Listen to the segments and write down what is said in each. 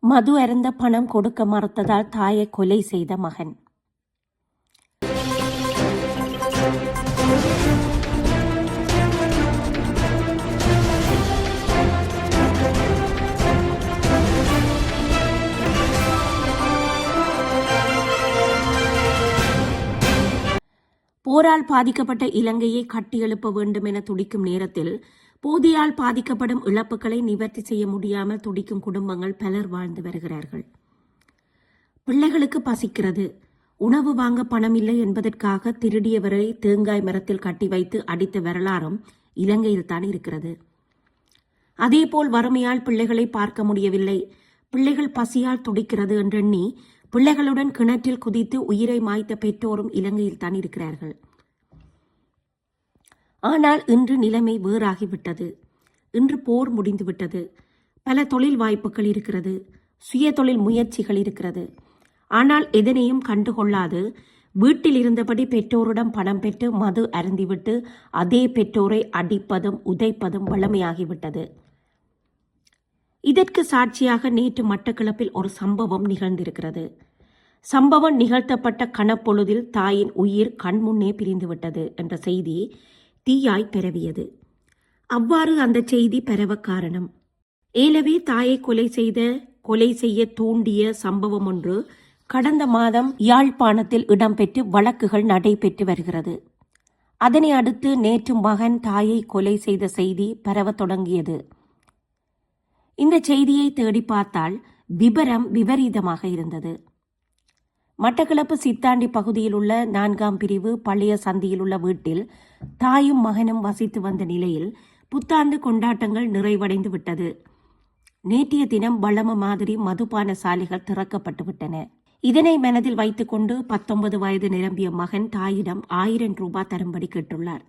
மது அருந்த பணம் கொடுக்க மறுத்ததால் தாயை கொலை செய்த மகன். போரால் பாதிக்கப்பட்ட இலங்கையை கட்டியெழுப்ப வேண்டும் என துடிக்கும் நேரத்தில் போதியால் பாதிக்கப்படும் இழப்புகளை நிவர்த்தி செய்ய முடியாமல் துடிக்கும் குடும்பங்கள் பலர் வாழ்ந்து வருகிறார்கள். பிள்ளைகளுக்கு பசிக்கிறது, உணவு வாங்க பணம் இல்லை என்பதற்காக திருடியவரை தேங்காய் மரத்தில் கட்டி வைத்து அடித்த வரலாறும் இலங்கையில் தான் இருக்கிறது. அதேபோல் வறுமையால் பிள்ளைகளை பார்க்க முடியவில்லை, பிள்ளைகள் பசியால் துடிக்கிறது என்றெண்ணி பிள்ளைகளுடன் கிணற்றில் குதித்து உயிரை மாய்த்த பெற்றோரும் இலங்கையில் தான் இருக்கிறார்கள். ஆனால் இன்று நிலைமை வேறாகிவிட்டது. இன்று போர் முடிந்துவிட்டது. பல தொழில் வாய்ப்புகள் இருக்கிறது, சுய தொழில் முயற்சிகள் இருக்கிறது. ஆனால் எதனையும் கண்டுகொள்ளாது வீட்டில் இருந்தபடி பெற்றோரிடம் பணம் பெற்று மது அருந்திவிட்டு அதே பெற்றோரை அடிப்பதும் உதைப்பதும் வழமையாகிவிட்டது. இதற்கு சாட்சியாக நேற்று மட்டக்களப்பில் ஒரு சம்பவம் நிகழ்ந்திருக்கிறது. சம்பவம் நிகழ்த்தப்பட்ட கணப்பொழுதில் தாயின் உயிர் கண்முன்னே பிரிந்துவிட்டது என்ற செய்தி தீயாய் பரவியது. அவ்வாறு அந்த செய்தி பரவ காரணம் ஏலவே தாயை கொலை செய்ய தூண்டிய சம்பவம் ஒன்று கடந்த மாதம் யாழ்ப்பாணத்தில் இடம்பெற்று வழக்குகள் நடைபெற்று வருகிறது. அதனை அடுத்து நேற்று மகன் தாயை கொலை செய்த செய்தி பரவ தொடங்கியது. இந்த செய்தியை தேடி பார்த்தால் விபரம் விபரீதமாக இருந்தது. மட்டக்களப்பு சித்தாண்டி பகுதியில் உள்ள 4ஆம் பிரிவு பழைய சந்தியில் உள்ள வீட்டில் தாயும் மகனும் வசித்து வந்த நிலையில் புத்தாண்டு கொண்டாட்டங்கள் நிறைவடைந்து விட்டது. நேற்றைய தினம் வளம மாதிரி மதுபான சாலைகள் திறக்கப்பட்டு விட்டன. இதனை மனதில் வைத்துக்கொண்டு 19 வயது நிரம்பிய மகன் தாயிடம் 1000 ரூபாய் தரும்படி கேட்டுள்ளார்.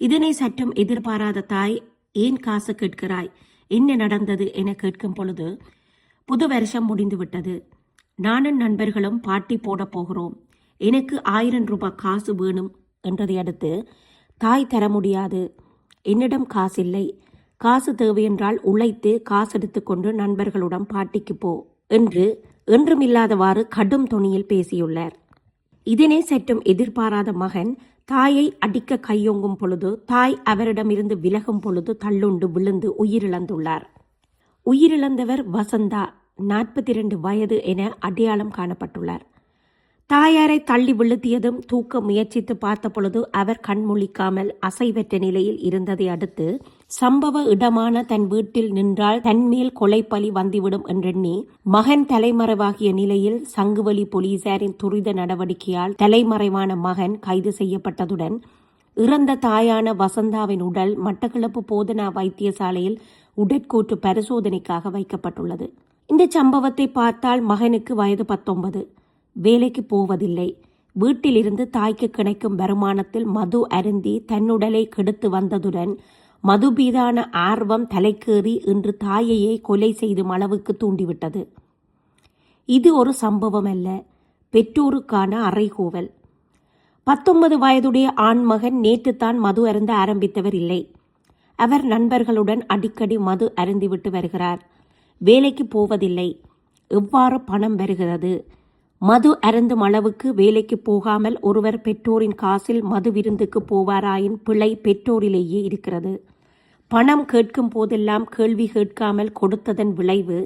இதனை சற்றும் எதிர்பாராத தாய், ஏன் காசு கேட்கிறாய், என்ன நடந்தது என கேட்கும் பொழுது, புது வருஷம் முடிந்துவிட்டது, நானும் நண்பர்களும் பார்ட்டி போட போகிறோம், எனக்கு 1000 ரூபாய் காசு வேணும் என்றதை அடுத்து, தாய் தர முடியாது, என்னிடம் காசில்லை, காசு தேவையென்றால் உழைத்து காசெடுத்து கொண்டு நண்பர்களுடன் பார்ட்டிக்கு போ என்று என்றுமில்லாதவாறு கடும் தொனியில் பேசியுள்ளார். இதனை சற்றும் எதிர்பாராத மகன் தாயை அடிக்க கையொங்கும் பொழுது தாய் அவரிடமிருந்து விலகும் பொழுது தள்ளுண்டு விழுந்து உயிரிழந்துள்ளார். உயிரிழந்தவர் வசந்தா, 42 வயது என அடையாளம் காணப்பட்டுள்ளார். தாயாரை தள்ளி விழுத்தியதும் தூக்க முயற்சித்து பார்த்த பொழுது அவர் கண்முழிக்காமல் அசைவற்ற நிலையில் இருந்ததை அடுத்து சம்பவ இடமான தன் வீட்டில் நின்றால் தன்மேல் கொலைப்பலி வந்துவிடும் என்றெண்ணி மகன் தலைமறைவாகிய நிலையில் சங்குவலி போலீசாரின் துரித நடவடிக்கையால் தலைமறைவான மகன் கைது செய்யப்பட்டதுடன் இறந்த தாயான வசந்தாவின் உடல் மட்டக்களப்பு போதனா வைத்தியசாலையில் உடற்கூற்று பரிசோதனைக்காக வைக்கப்பட்டுள்ளது. இந்த சம்பவத்தை பார்த்தால் மகனுக்கு வயது 19, வேலைக்கு போவதில்லை, வீட்டிலிருந்து தாய்க்கு கிடைக்கும் வருமானத்தில் மது அருந்தி தன்னுடலை கெடுத்து வந்ததுடன் மது மீதான ஆர்வம் தலைக்கேறி இன்று தாயையே கொலை செய்தும் அளவுக்கு தூண்டிவிட்டது. இது ஒரு சம்பவம் அல்ல, பெற்றோருக்கான அறைகூவல். 19 வயதுடைய ஆண்மகன் நேற்றுத்தான் மது அருந்த ஆரம்பித்தவர் இல்லை. அவர் நண்பர்களுடன் அடிக்கடி மது அருந்திவிட்டு வருகிறார். வேலைக்கு போவதில்லை. எவ்வாறு பணம் வருகிறது? மது அருந்தும் அளவுக்கு வேலைக்கு போகாமல் ஒருவர் பெற்றோரின் காசில் மது விருந்துக்கு போவாராயின் பிழை பெற்றோரிலேயே இருக்கிறது. பணம் கேட்கும் போதெல்லாம் கேள்வி கேட்காமல் கொடுத்ததன் விளைவு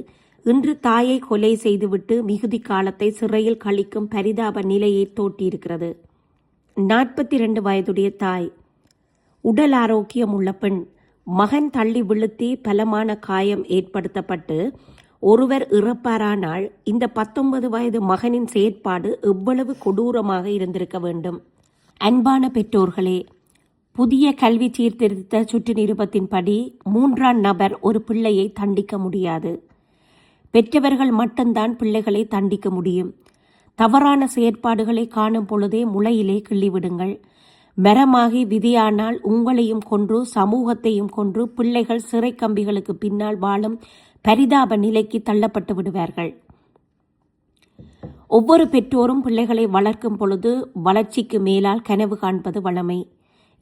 இன்று தாயை கொலை செய்துவிட்டு மிகுதி காலத்தை சிறையில் கழிக்கும் பரிதாப நிலையை தோட்டியிருக்கிறது. 42 வயதுடைய தாய், உடல் ஆரோக்கியம் உள்ள பெண், மகன் தள்ளி விழுத்தி பலமான காயம் ஏற்படுத்தப்பட்டு ஒருவர் இறப்பாரானால் இந்த 19 வயது மகனின் செயற்பாடு எவ்வளவு கொடூரமாக இருந்திருக்க வேண்டும். அன்பான பெற்றோர்களே, புதிய கல்வி சீர்திருத்த சுற்று நிருபத்தின்படி 3ஆம் நபர் ஒரு பிள்ளையை தண்டிக்க முடியாது. பெற்றவர்கள் மட்டும்தான் பிள்ளைகளை தண்டிக்க முடியும். தவறான செயற்பாடுகளை காணும் பொழுதே முளையிலே கிள்ளிவிடுங்கள். மரமாகி விதியானால் உங்களையும் கொன்று சமூகத்தையும் கொன்று பிள்ளைகள் சிறை கம்பிகளுக்கு பின்னால் வாழும் பரிதாப நிலைக்கு தள்ளப்பட்டு விடுவார்கள். ஒவ்வொரு பெற்றோரும் பிள்ளைகளை வளர்க்கும் பொழுது வளர்ச்சிக்கு மேலால் கனவு காண்பது வழமை.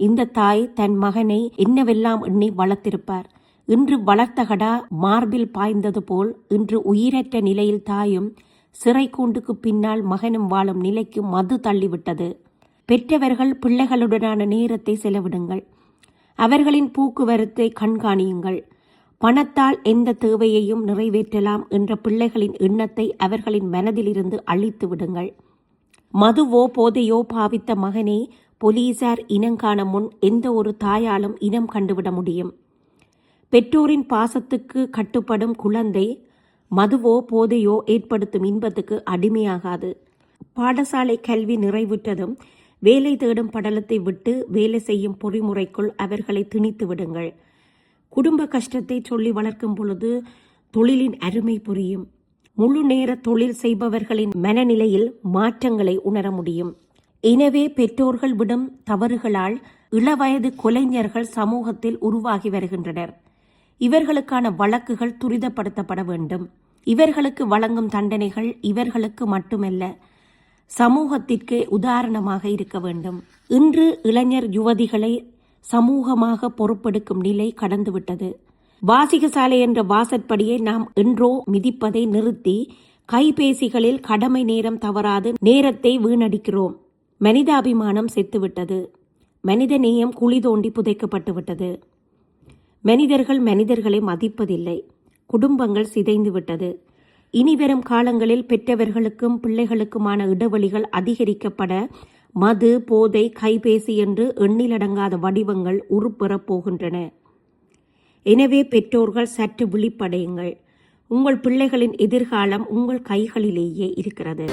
இந்த தாய் தன் மகனை என்னவெல்லாம் எண்ணி வளர்த்திருப்பார். இன்று வளர்த்தகடா மார்பில் பாய்ந்தது போல் இன்று உயிரற்ற நிலையில் தாயும் சிறை கூண்டுக்கு பின்னால் மகனும் வாழும் நிலைக்கு மது தள்ளிவிட்டது. பெற்றவர்கள் பிள்ளைகளுடனான நேரத்தை செலவிடுங்கள். அவர்களின் போக்குவரத்தை கண்காணியுங்கள். பணத்தால் எந்த தேவையையும் நிறைவேற்றலாம் என்ற பிள்ளைகளின் எண்ணத்தை அவர்களின் மனதிலிருந்து அழித்து விடுங்கள். மதுவோ போதையோ பாவித்த மகனை போலீசார் இனங்காண முன் எந்த ஒரு தாயாலும் இனம் கண்டுவிட முடியும். பெற்றோரின் பாசத்துக்கு கட்டுப்படும் குழந்தை மதுவோ போதையோ ஏற்படுத்தும் இன்பத்துக்கு அடிமையாகாது. பாடசாலை கல்வி நிறைவுற்றதும் வேலை தேடும் படலத்தை விட்டு வேலை செய்யும் பொறிமுறைக்குள் அவர்களை திணித்து விடுங்கள். குடும்ப கஷ்டத்தை சொல்லி வளர்க்கும் பொழுது தொழிலின் அருமை புரியும். முழு நேர தொழில் செய்பவர்களின் மனநிலையில் மாற்றங்களை உணர முடியும். எனவே பெற்றோர்கள் விடும் தவறுகளால் இளவயது கொலைஞர்கள் சமூகத்தில் உருவாகி வருகின்றனர். இவர்களுக்கான வழக்குகள் துரிதப்படுத்தப்பட வேண்டும். இவர்களுக்கு வழங்கும் தண்டனைகள் இவர்களுக்கு மட்டுமல்ல, சமூகத்திற்கு உதாரணமாக இருக்க வேண்டும். இன்று இளைஞர் யுவதிகளை சமூகமாக பொறுப்பெடுக்கும் நிலை கடந்துவிட்டது. வாசிகசாலை என்ற வாசற்படியை நாம் என்றோ மிதிப்பதை நிறுத்தி கைபேசிகளில் கடமை நேரம் தவறாது நேரத்தை வீணடிக்கிறோம். மனிதாபிமானம் செத்துவிட்டது. மனித நேயம் குழி தோண்டி புதைக்கப்பட்டு விட்டது. மனிதர்கள் மனிதர்களை மதிப்பதில்லை. குடும்பங்கள் சிதைந்து விட்டது. இனிவரும் காலங்களில் பெற்றவர்களுக்கும் பிள்ளைகளுக்குமான இடைவெளிகள் அதிகரிக்கப்பட மது, போதை, கைபேசி என்று எண்ணிலடங்காத வடிவங்கள் உருப்பெறப் போகின்றன. எனவே பெற்றோர்கள் சற்று விழிப்படையுங்கள். உங்கள் பிள்ளைகளின் எதிர்காலம் உங்கள் கைகளிலேயே இருக்கிறது.